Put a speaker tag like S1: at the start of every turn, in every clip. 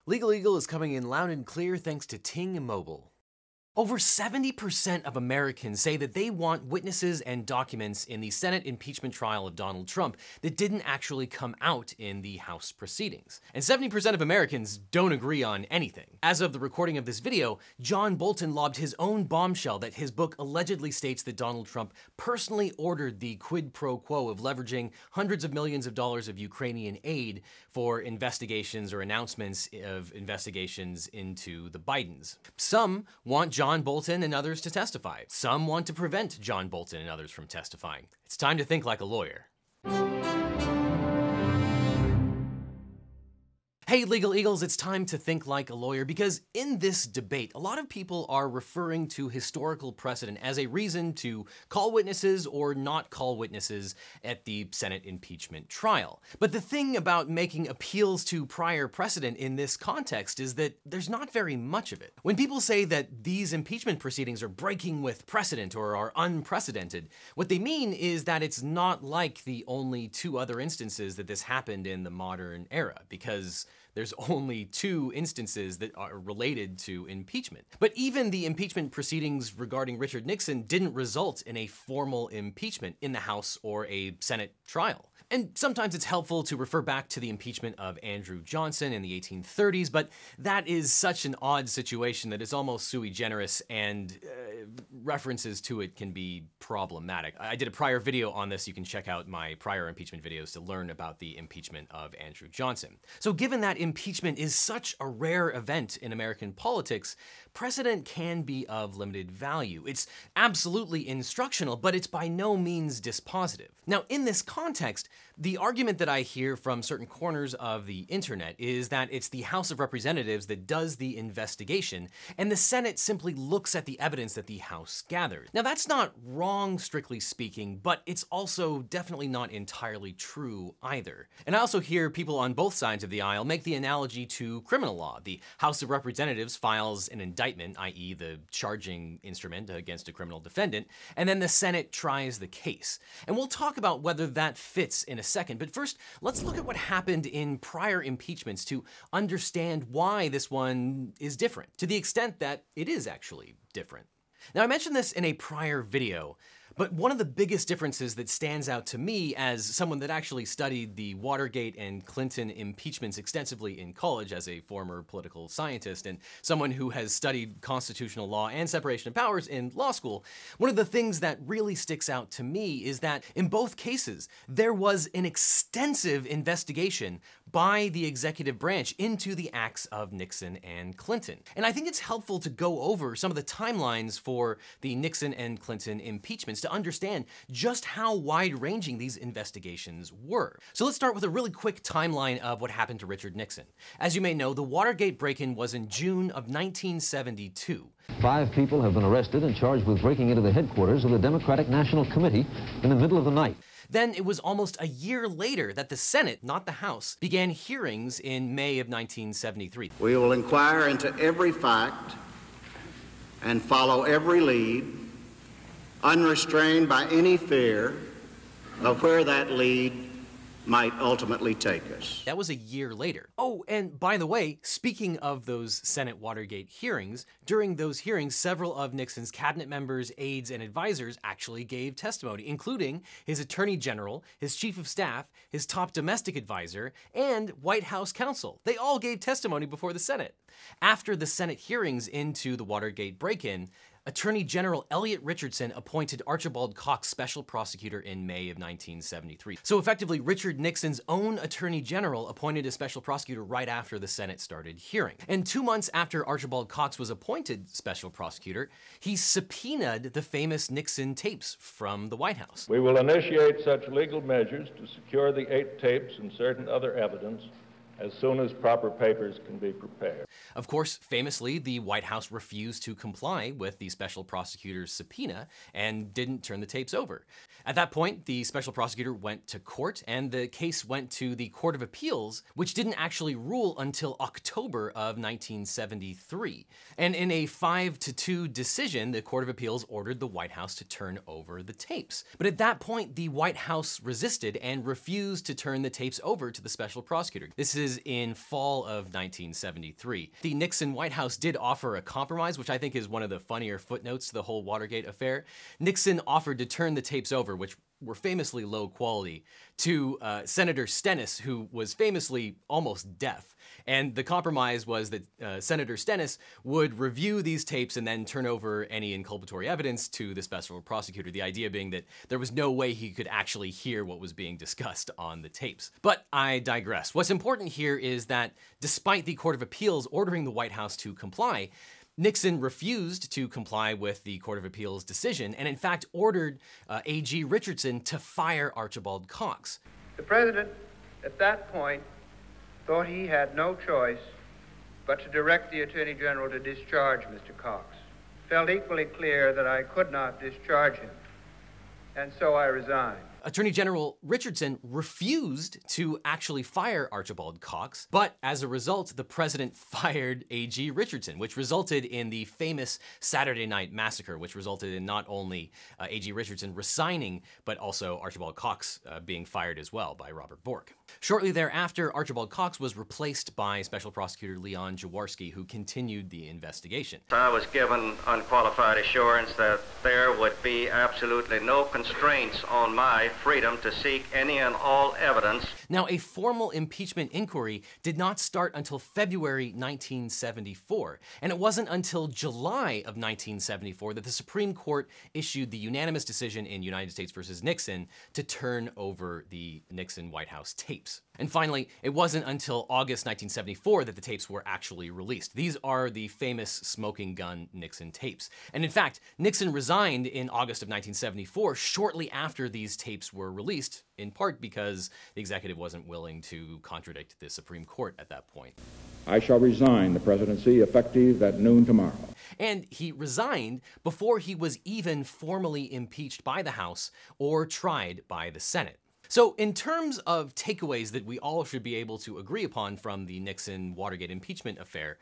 S1: Legaleagle is coming in loud and clear thanks to Ting Mobile. Over 70% of Americans say that they want witnesses and documents in the Senate impeachment trial of Donald Trump that didn't actually come out in the House proceedings. And 70% of Americans don't agree on anything. As of the recording of this video, John Bolton lobbed his own bombshell that his book allegedly states that Donald Trump personally ordered the quid pro quo of leveraging hundreds of millions of dollars of Ukrainian aid for investigations or announcements of investigations into the Bidens. Some want John Bolton and others to testify. Some want to prevent John Bolton and others from testifying. It's time to think like a lawyer. Hey, Legal Eagles, it's time to think like a lawyer, because in this debate, a lot of people are referring to historical precedent as a reason to call witnesses or not call witnesses at the Senate impeachment trial. But the thing about making appeals to prior precedent in this context is that there's not very much of it. When people say that these impeachment proceedings are breaking with precedent or are unprecedented, what they mean is that it's not like the only two other instances that this happened in the modern era, because there's only two instances that are related to impeachment. But even the impeachment proceedings regarding Richard Nixon didn't result in a formal impeachment in the House or a Senate trial. And sometimes it's helpful to refer back to the impeachment of Andrew Johnson in the 1830s, but that is such an odd situation that it's almost sui generis, and references to it can be problematic. I did a prior video on this. You can check out my prior impeachment videos to learn about the impeachment of Andrew Johnson. So given that impeachment is such a rare event in American politics, precedent can be of limited value. It's absolutely instructional, but it's by no means dispositive. Now, in this context, the argument that I hear from certain corners of the internet is that it's the House of Representatives that does the investigation, and the Senate simply looks at the evidence that the House gathered. Now, that's not wrong, strictly speaking, but it's also definitely not entirely true either. And I also hear people on both sides of the aisle make the analogy to criminal law. The House of Representatives files an indictment, i.e. the charging instrument against a criminal defendant, and then the Senate tries the case. And we'll talk about whether that fits in a second, but first, let's look at what happened in prior impeachments to understand why this one is different, to the extent that it is actually different. Now, I mentioned this in a prior video, but one of the biggest differences that stands out to me as someone that actually studied the Watergate and Clinton impeachments extensively in college as a former political scientist and someone who has studied constitutional law and separation of powers in law school, one of the things that really sticks out to me is that in both cases, there was an extensive investigation by the executive branch into the acts of Nixon and Clinton. And I think it's helpful to go over some of the timelines for the Nixon and Clinton impeachments to understand just how wide-ranging these investigations were. So let's start with a really quick timeline of what happened to Richard Nixon. As you may know, the Watergate break-in was in June of 1972.
S2: 5 people have been arrested and charged with breaking into the headquarters of the Democratic National Committee in the middle of the night.
S1: Then it was almost a year later that the Senate, not the House, began hearings in May of 1973.
S3: We will inquire into every fact and follow every lead, unrestrained by any fear of where that lead might ultimately take us.
S1: That was a year later. Oh, and by the way, speaking of those Senate Watergate hearings, during those hearings, several of Nixon's cabinet members, aides, and advisors actually gave testimony, including his attorney general, his chief of staff, his top domestic advisor, and White House counsel. They all gave testimony before the Senate. After the Senate hearings into the Watergate break-in, Attorney General Elliot Richardson appointed Archibald Cox special prosecutor in May of 1973. So effectively, Richard Nixon's own Attorney General appointed a special prosecutor right after the Senate started hearing. And 2 months after Archibald Cox was appointed special prosecutor, he subpoenaed the famous Nixon tapes from the White House.
S4: We will initiate such legal measures to secure the 8 tapes and certain other evidence as soon as proper papers can be prepared.
S1: Of course, famously, the White House refused to comply with the special prosecutor's subpoena and didn't turn the tapes over. At that point, the special prosecutor went to court, and the case went to the Court of Appeals, which didn't actually rule until October of 1973. And in a 5-2 decision, the Court of Appeals ordered the White House to turn over the tapes. But at that point, the White House resisted and refused to turn the tapes over to the special prosecutor. This is was in fall of 1973. The Nixon White House did offer a compromise, which I think is one of the funnier footnotes to the whole Watergate affair. Nixon offered to turn the tapes over, which were famously low quality, to Senator Stennis, who was famously almost deaf. And the compromise was that Senator Stennis would review these tapes and then turn over any inculpatory evidence to the special prosecutor, the idea being that there was no way he could actually hear what was being discussed on the tapes. But I digress. What's important here is that despite the Court of Appeals ordering the White House to comply, Nixon refused to comply with the Court of Appeals decision and in fact ordered A.G. Richardson to fire Archibald Cox.
S5: The president at that point thought he had no choice but to direct the Attorney General to discharge Mr. Cox. Felt equally clear that I could not discharge him, and so I resigned.
S1: Attorney General Richardson refused to actually fire Archibald Cox, but as a result, the president fired A.G. Richardson, which resulted in the famous Saturday Night Massacre, which resulted in not only A.G. Richardson resigning, but also Archibald Cox being fired as well by Robert Bork. Shortly thereafter, Archibald Cox was replaced by Special Prosecutor Leon Jaworski, who continued the investigation.
S6: I was given unqualified assurance that there would be absolutely no constraints on my freedom to seek any and all evidence.
S1: Now, a formal impeachment inquiry did not start until February 1974, and it wasn't until July of 1974 that the Supreme Court issued the unanimous decision in United States versus Nixon to turn over the Nixon White House tapes. And finally, it wasn't until August 1974 that the tapes were actually released. These are the famous smoking gun Nixon tapes. And in fact, Nixon resigned in August of 1974 shortly after these tapes were released, in part because the executive wasn't willing to contradict the Supreme Court at that point.
S7: I shall resign the presidency effective at noon tomorrow.
S1: And he resigned before he was even formally impeached by the House or tried by the Senate. So in terms of takeaways that we all should be able to agree upon from the Nixon-Watergate impeachment affair,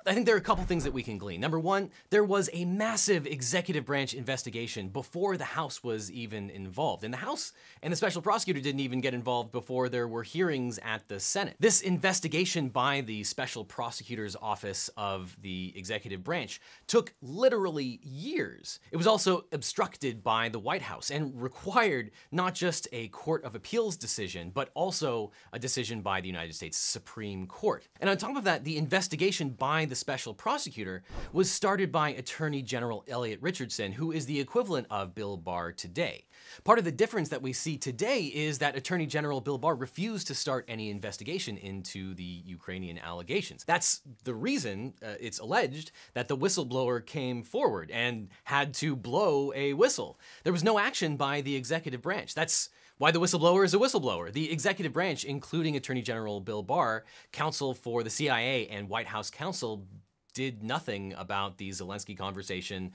S1: I think there are a couple things that we can glean. Number one, there was a massive executive branch investigation before the House was even involved. And the House and the special prosecutor didn't even get involved before there were hearings at the Senate. This investigation by the special prosecutor's office of the executive branch took literally years. It was also obstructed by the White House and required not just a Court of Appeals decision, but also a decision by the United States Supreme Court. And on top of that, the investigation by the special prosecutor was started by Attorney General Elliot Richardson, who is the equivalent of Bill Barr today. Part of the difference that we see today is that Attorney General Bill Barr refused to start any investigation into the Ukrainian allegations. That's the reason it's alleged that the whistleblower came forward and had to blow a whistle. There was no action by the executive branch. That's why the whistleblower is a whistleblower. The executive branch, including Attorney General Bill Barr, counsel for the CIA, and White House counsel, did nothing about the Zelensky conversation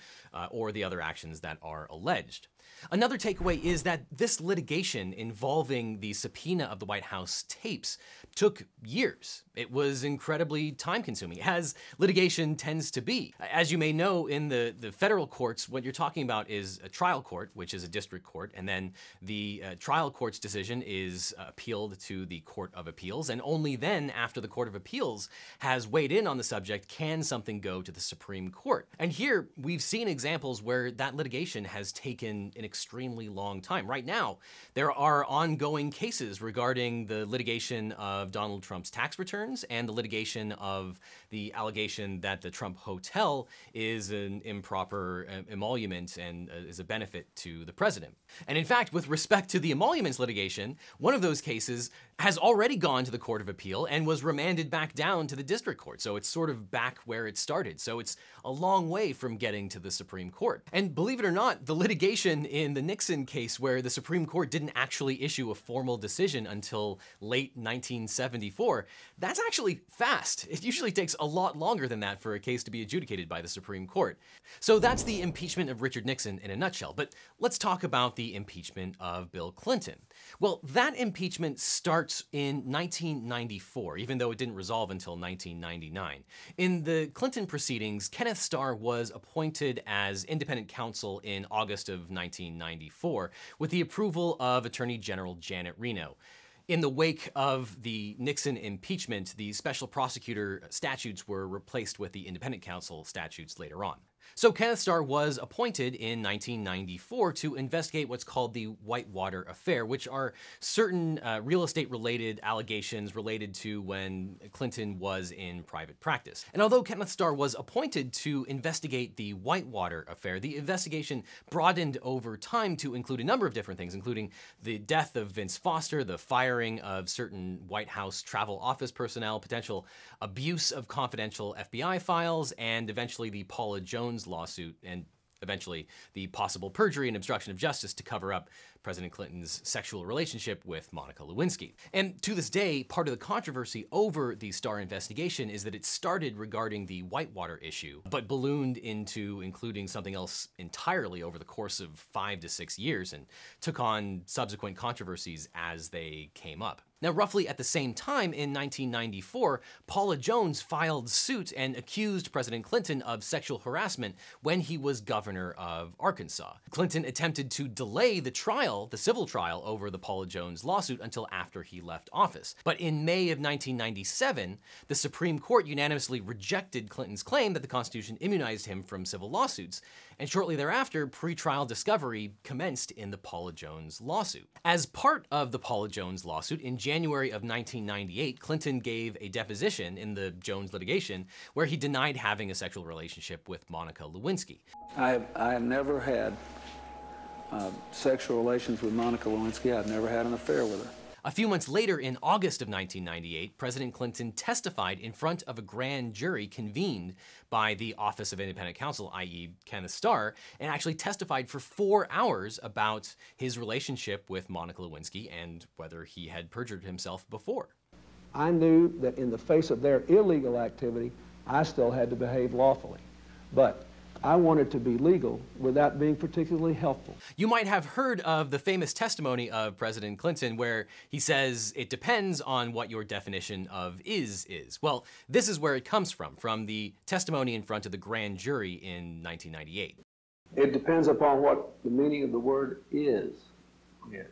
S1: or the other actions that are alleged. Another takeaway is that this litigation involving the subpoena of the White House tapes took years. It was incredibly time-consuming, as litigation tends to be. As you may know, in the federal courts, what you're talking about is a trial court, which is a district court, and then the trial court's decision is appealed to the Court of Appeals, and only then, after the Court of Appeals has weighed in on the subject, can something go to the Supreme Court. And here, we've seen examples where that litigation has taken an extremely long time. Right now, there are ongoing cases regarding the litigation of Donald Trump's tax returns and the litigation of the allegation that the Trump Hotel is an improper emolument and is a benefit to the president. And in fact, with respect to the emoluments litigation, one of those cases has already gone to the Court of Appeal and was remanded back down to the district court. So it's sort of back where it started. So it's a long way from getting to the Supreme Court. And believe it or not, the litigation in the Nixon case, where the Supreme Court didn't actually issue a formal decision until late 1974, that's actually fast. It usually takes a lot longer than that for a case to be adjudicated by the Supreme Court. So that's the impeachment of Richard Nixon in a nutshell. But let's talk about the impeachment of Bill Clinton. Well, that impeachment starts in 1994, even though it didn't resolve until 1999. In the Clinton proceedings, Kenneth Starr was appointed as independent counsel in August of 1994 with the approval of Attorney General Janet Reno. In the wake of the Nixon impeachment, the special prosecutor statutes were replaced with the independent counsel statutes later on. So Kenneth Starr was appointed in 1994 to investigate what's called the Whitewater Affair, which are certain real estate-related allegations related to when Clinton was in private practice. And although Kenneth Starr was appointed to investigate the Whitewater Affair, the investigation broadened over time to include a number of different things, including the death of Vince Foster, the firing of certain White House travel office personnel, potential abuse of confidential FBI files, and eventually the Paula Jones lawsuit, and eventually the possible perjury and obstruction of justice to cover up President Clinton's sexual relationship with Monica Lewinsky. And to this day, part of the controversy over the Starr investigation is that it started regarding the Whitewater issue, but ballooned into including something else entirely over the course of 5 to 6 years and took on subsequent controversies as they came up. Now, roughly at the same time in 1994, Paula Jones filed suit and accused President Clinton of sexual harassment when he was governor of Arkansas. Clinton attempted to delay the trial, the civil trial, over the Paula Jones lawsuit until after he left office. But in May of 1997, the Supreme Court unanimously rejected Clinton's claim that the Constitution immunized him from civil lawsuits, and shortly thereafter, pretrial discovery commenced in the Paula Jones lawsuit. As part of the Paula Jones lawsuit, in January of 1998, Clinton gave a deposition in the Jones litigation where he denied having a sexual relationship with Monica Lewinsky.
S8: I have never had sexual relations with Monica Lewinsky. I've never had an affair with her.
S1: A few months later, in August of 1998, President Clinton testified in front of a grand jury convened by the Office of Independent Counsel, i.e. Kenneth Starr, and actually testified for 4 hours about his relationship with Monica Lewinsky and whether he had perjured himself before.
S9: I knew that in the face of their illegal activity, I still had to behave lawfully. But I wanted to be legal without being particularly helpful.
S1: You might have heard of the famous testimony of President Clinton where he says it depends on what your definition of is. Well, this is where it comes from the testimony in front of the grand jury in 1998.
S9: It depends upon what the meaning of the word is. Yes.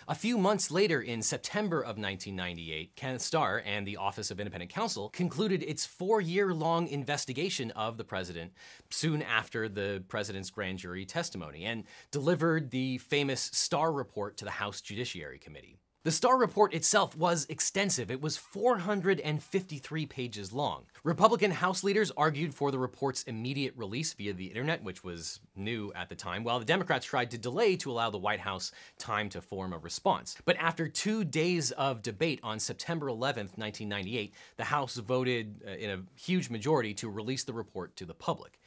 S1: A few months later, in September of 1998, Kenneth Starr and the Office of Independent Counsel concluded its 4-year-long investigation of the president soon after the president's grand jury testimony and delivered the famous Starr report to the House Judiciary Committee. The Starr report itself was extensive. It was 453 pages long. Republican House leaders argued for the report's immediate release via the internet, which was new at the time, while the Democrats tried to delay to allow the White House time to form a response. But after 2 days of debate on September 11th, 1998, the House voted in a huge majority to release the report to the public.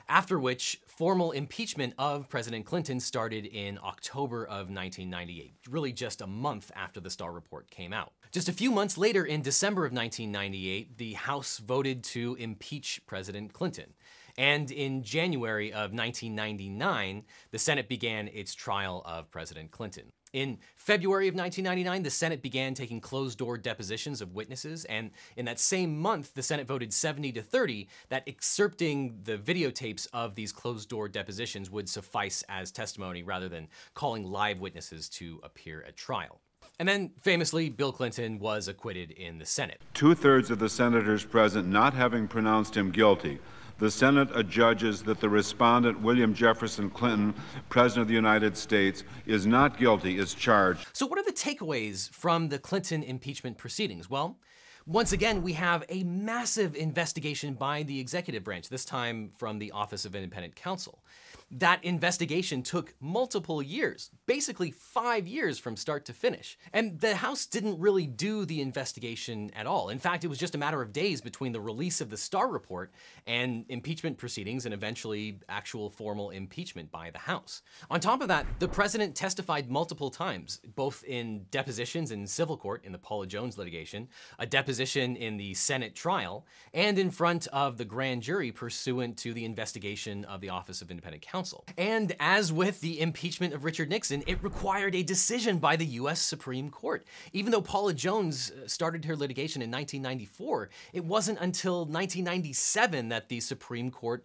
S1: After which, formal impeachment of President Clinton started in October of 1998, really just a month after the Starr report came out. Just a few months later, in December of 1998, the House voted to impeach President Clinton. And in January of 1999, the Senate began its trial of President Clinton. In February of 1999, the Senate began taking closed-door depositions of witnesses, and in that same month, the Senate voted 70-30 that excerpting the videotapes of these closed-door depositions would suffice as testimony rather than calling live witnesses to appear at trial. And then, famously, Bill Clinton was acquitted in the Senate.
S10: 2/3 of the senators present not having pronounced him guilty, the Senate adjudges that the respondent, William Jefferson Clinton, President of the United States, is not guilty as charged.
S1: So what are the takeaways from the Clinton impeachment proceedings? Well, once again, we have a massive investigation by the executive branch, this time from the Office of Independent Counsel. That investigation took multiple years, basically 5 years from start to finish. And the House didn't really do the investigation at all. In fact, it was just a matter of days between the release of the Starr report and impeachment proceedings and eventually actual formal impeachment by the House. On top of that, the president testified multiple times, both in depositions in civil court in the Paula Jones litigation, a deposition in the Senate trial, and in front of the grand jury pursuant to the investigation of the Office of Independent Counsel. And as with the impeachment of Richard Nixon, it required a decision by the U.S. Supreme Court. Even though Paula Jones started her litigation in 1994, it wasn't until 1997 that the Supreme Court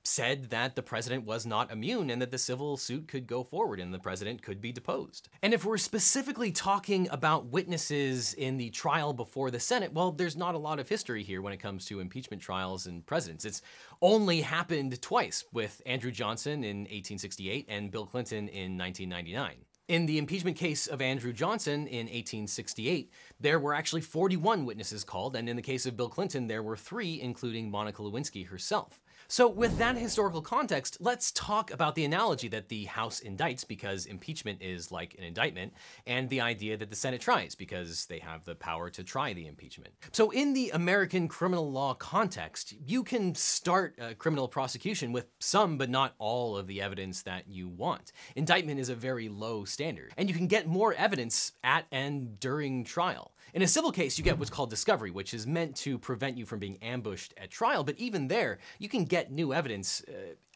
S1: said that the president was not immune and that the civil suit could go forward and the president could be deposed. And if we're specifically talking about witnesses in the trial before the Senate, well, there's not a lot of history here when it comes to impeachment trials and presidents. It's only happened twice, with Andrew Johnson in 1868 and Bill Clinton in 1999. In the impeachment case of Andrew Johnson in 1868, there were actually 41 witnesses called, and in the case of Bill Clinton, there were 3, including Monica Lewinsky herself. So with that historical context, let's talk about the analogy that the House indicts because impeachment is like an indictment, and the idea that the Senate tries because they have the power to try the impeachment. So in the American criminal law context, you can start a criminal prosecution with some but not all of the evidence that you want. Indictment is a very low standard, and you can get more evidence at and during trial. In a civil case, you get what's called discovery, which is meant to prevent you from being ambushed at trial, but even there, you can get new evidence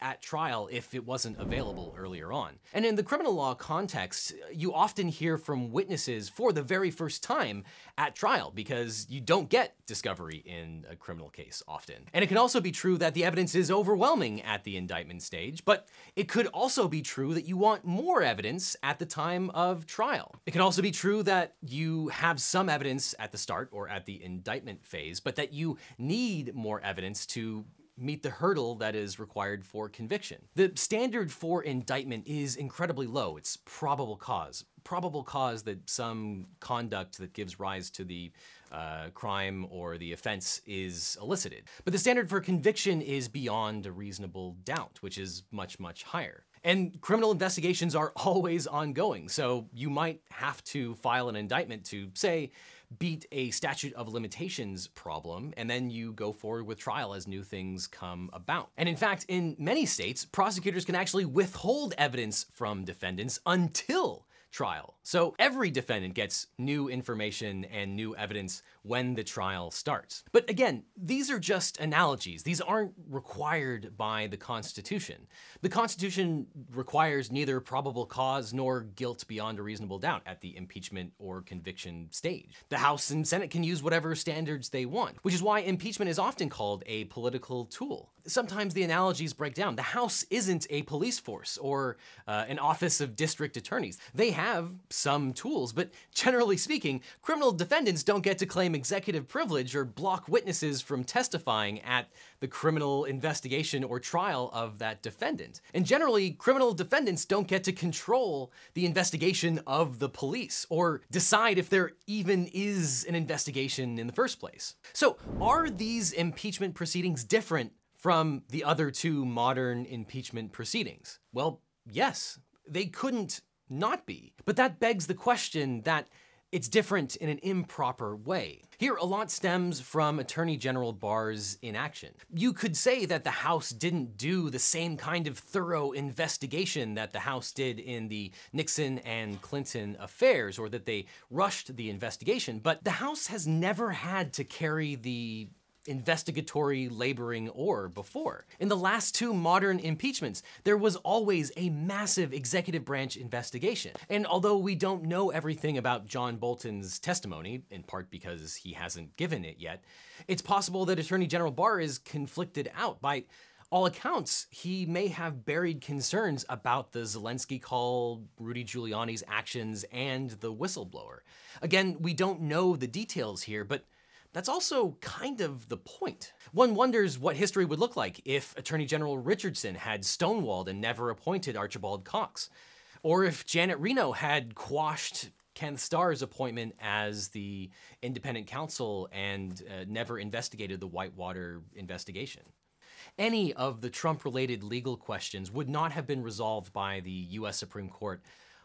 S1: at trial if it wasn't available earlier on. And in the criminal law context, you often hear from witnesses for the very first time at trial because you don't get discovery in a criminal case often. And it can also be true that the evidence is overwhelming at the indictment stage, but it could also be true that you want more evidence at the time of trial. It can also be true that you have some evidence at the start or at the indictment phase, but that you need more evidence to meet the hurdle that is required for conviction. The standard for indictment is incredibly low. It's probable cause. Probable cause that some conduct that gives rise to the crime or the offense is elicited. But the standard for conviction is beyond a reasonable doubt, which is much, much higher. And criminal investigations are always ongoing, so you might have to file an indictment to, say, beat a statute of limitations problem, and then you go forward with trial as new things come about. And in fact, in many states, prosecutors can actually withhold evidence from defendants until trial. So every defendant gets new information and new evidence when the trial starts. But again, these are just analogies. These aren't required by the Constitution. The Constitution requires neither probable cause nor guilt beyond a reasonable doubt at the impeachment or conviction stage. The House and Senate can use whatever standards they want, which is why impeachment is often called a political tool. Sometimes the analogies break down. The House isn't a police force or an office of district attorneys. They have some tools, but generally speaking, criminal defendants don't get to claim executive privilege or block witnesses from testifying at the criminal investigation or trial of that defendant. And generally, criminal defendants don't get to control the investigation of the police or decide if there even is an investigation in the first place. So are these impeachment proceedings different from the other two modern impeachment proceedings? Well, yes, they couldn't not be. But that begs the question that it's different in an improper way. Here, a lot stems from Attorney General Barr's inaction. You could say that the House didn't do the same kind of thorough investigation that the House did in the Nixon and Clinton affairs, or that they rushed the investigation, but the House has never had to carry the investigatory laboring oar before. In the last two modern impeachments, there was always a massive executive branch investigation. And although we don't know everything about John Bolton's testimony, in part because he hasn't given it yet, it's possible that Attorney General Barr is conflicted out. By all accounts, he may have buried concerns about the Zelensky call, Rudy Giuliani's actions, and the whistleblower. Again, we don't know the details here, but that's also kind of the point. One wonders what history would look like if Attorney General Richardson had stonewalled and never appointed Archibald Cox, or if Janet Reno had quashed Kenneth Starr's appointment as the independent counsel and never investigated the Whitewater investigation. Any of the Trump-related legal questions would not have been resolved by the US Supreme Court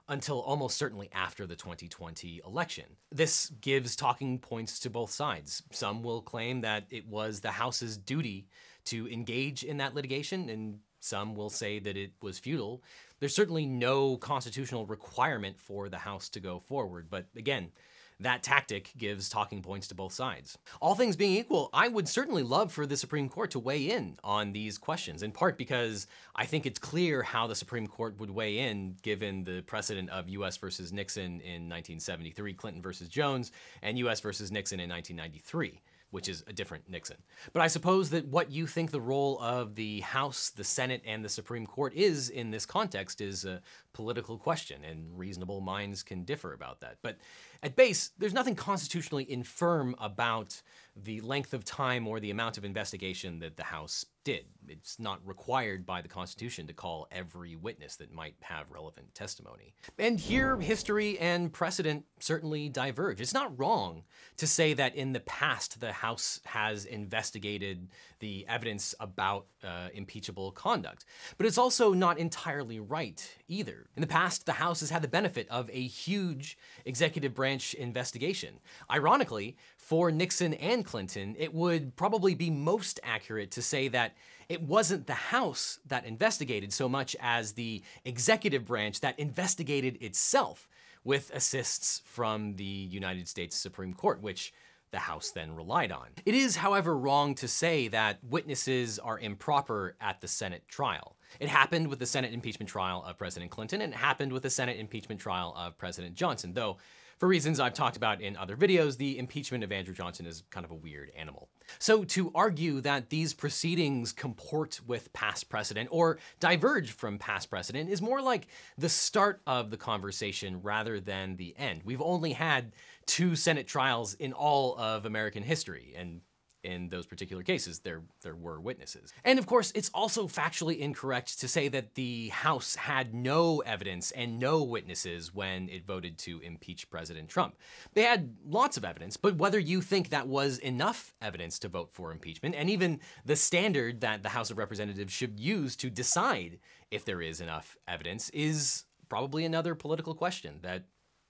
S1: until almost certainly after the 2020 election. This gives talking points to both sides. Some will claim that it was the House's duty to engage in that litigation, and some will say that it was futile. There's certainly no constitutional requirement for the House to go forward, but again, that tactic gives talking points to both sides. All things being equal, I would certainly love for the Supreme Court to weigh in on these questions, in part because I think it's clear how the Supreme Court would weigh in given the precedent of US versus Nixon in 1973, Clinton versus Jones, and US versus Nixon in 1993. which is a different Nixon. But I suppose that what you think the role of the House, the Senate, and the Supreme Court is in this context is a political question, and reasonable minds can differ about that. But at base, there's nothing constitutionally infirm about the length of time or the amount of investigation that the House did. It's not required by the Constitution to call every witness that might have relevant testimony. And here, history and precedent certainly diverge. It's not wrong to say that in the past, the House has investigated the evidence about impeachable conduct. But it's also not entirely right either. In the past, the House has had the benefit of a huge executive branch investigation. Ironically, for Nixon and Clinton, it would probably be most accurate to say that it wasn't the House that investigated so much as the executive branch that investigated itself with assists from the United States Supreme Court, which the House then relied on. It is, however, wrong to say that witnesses are improper at the Senate trial. It happened with the Senate impeachment trial of President Clinton, and it happened with the Senate impeachment trial of President Johnson, though for reasons I've talked about in other videos, the impeachment of Andrew Johnson is kind of a weird animal. So to argue that these proceedings comport with past precedent or diverge from past precedent is more like the start of the conversation rather than the end. We've only had 2 Senate trials in all of American history, and in those particular cases, there were witnesses. And of course, it's also factually incorrect to say that the House had no evidence and no witnesses when it voted to impeach President Trump. They had lots of evidence, but whether you think that was enough evidence to vote for impeachment, and even the standard that the House of Representatives should use to decide if there is enough evidence, is probably another political question that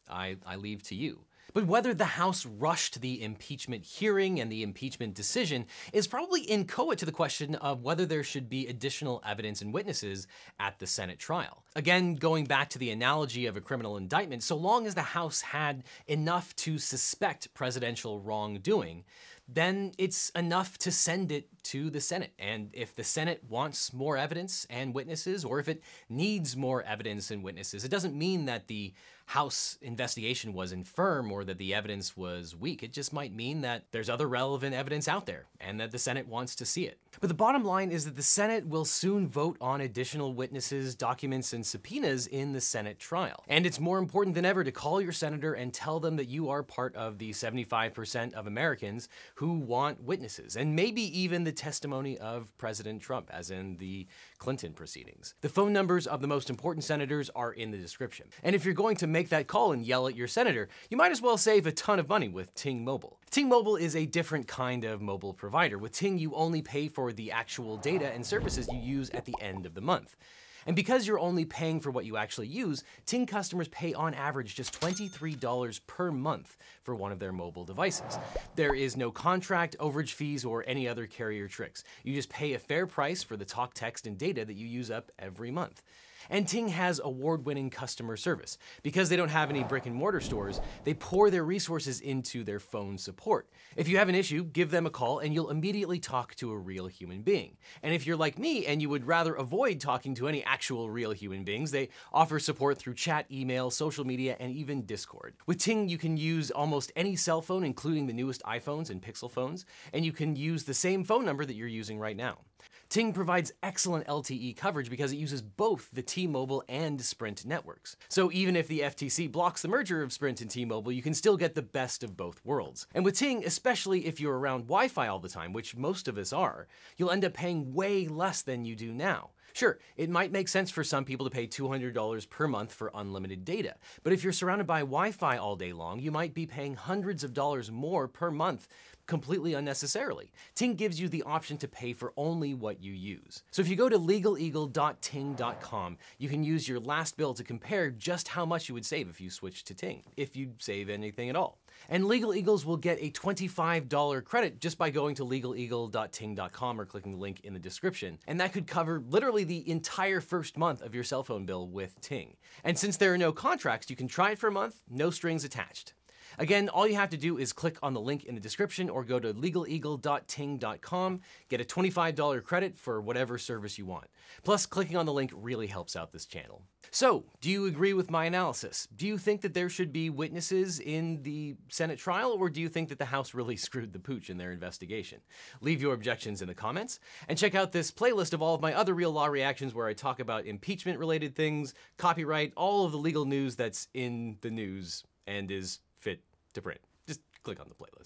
S1: I leave to you. But whether the House rushed the impeachment hearing and the impeachment decision is probably inchoate to the question of whether there should be additional evidence and witnesses at the Senate trial. Again, going back to the analogy of a criminal indictment, so long as the House had enough to suspect presidential wrongdoing, then it's enough to send it to the Senate. And if the Senate wants more evidence and witnesses, or if it needs more evidence and witnesses, it doesn't mean that the House investigation was infirm or that the evidence was weak. It just might mean that there's other relevant evidence out there and that the Senate wants to see it. But the bottom line is that the Senate will soon vote on additional witnesses, documents, and subpoenas in the Senate trial. And it's more important than ever to call your senator and tell them that you are part of the 75% of Americans who want witnesses, and maybe even the testimony of President Trump, as in the Clinton proceedings. The phone numbers of the most important senators are in the description. And if you're going to make that call and yell at your senator, you might as well save a ton of money with Ting Mobile. Ting Mobile is a different kind of mobile provider. With Ting, you only pay for the actual data and services you use at the end of the month. And because you're only paying for what you actually use, Ting customers pay on average just $23 per month for one of their mobile devices. There is no contract, overage fees, or any other carrier tricks. You just pay a fair price for the talk, text, and data that you use up every month. And Ting has award-winning customer service. Because they don't have any brick-and-mortar stores, they pour their resources into their phone support. If you have an issue, give them a call and you'll immediately talk to a real human being. And if you're like me and you would rather avoid talking to any actual real human beings, they offer support through chat, email, social media, and even Discord. With Ting, you can use almost any cell phone, including the newest iPhones and Pixel phones, and you can use the same phone number that you're using right now. Ting provides excellent LTE coverage because it uses both the T-Mobile and Sprint networks. So even if the FTC blocks the merger of Sprint and T-Mobile, you can still get the best of both worlds. And with Ting, especially if you're around Wi-Fi all the time, which most of us are, you'll end up paying way less than you do now. Sure, it might make sense for some people to pay $200 per month for unlimited data, but if you're surrounded by Wi-Fi all day long, you might be paying hundreds of dollars more per month completely unnecessarily. Ting gives you the option to pay for only what you use. So if you go to legaleagle.ting.com, you can use your last bill to compare just how much you would save if you switched to Ting, if you'd save anything at all. And Legal Eagles will get a $25 credit just by going to legaleagle.ting.com or clicking the link in the description. And that could cover literally the entire first month of your cell phone bill with Ting. And since there are no contracts, you can try it for a month, no strings attached. Again, all you have to do is click on the link in the description or go to legaleagle.ting.com, get a $25 credit for whatever service you want. Plus, clicking on the link really helps out this channel. So, do you agree with my analysis? Do you think that there should be witnesses in the Senate trial, or do you think that the House really screwed the pooch in their investigation? Leave your objections in the comments, and check out this playlist of all of my other Real Law reactions where I talk about impeachment-related things, copyright, all of the legal news that's in the news and is fit to print. Just click on the playlist.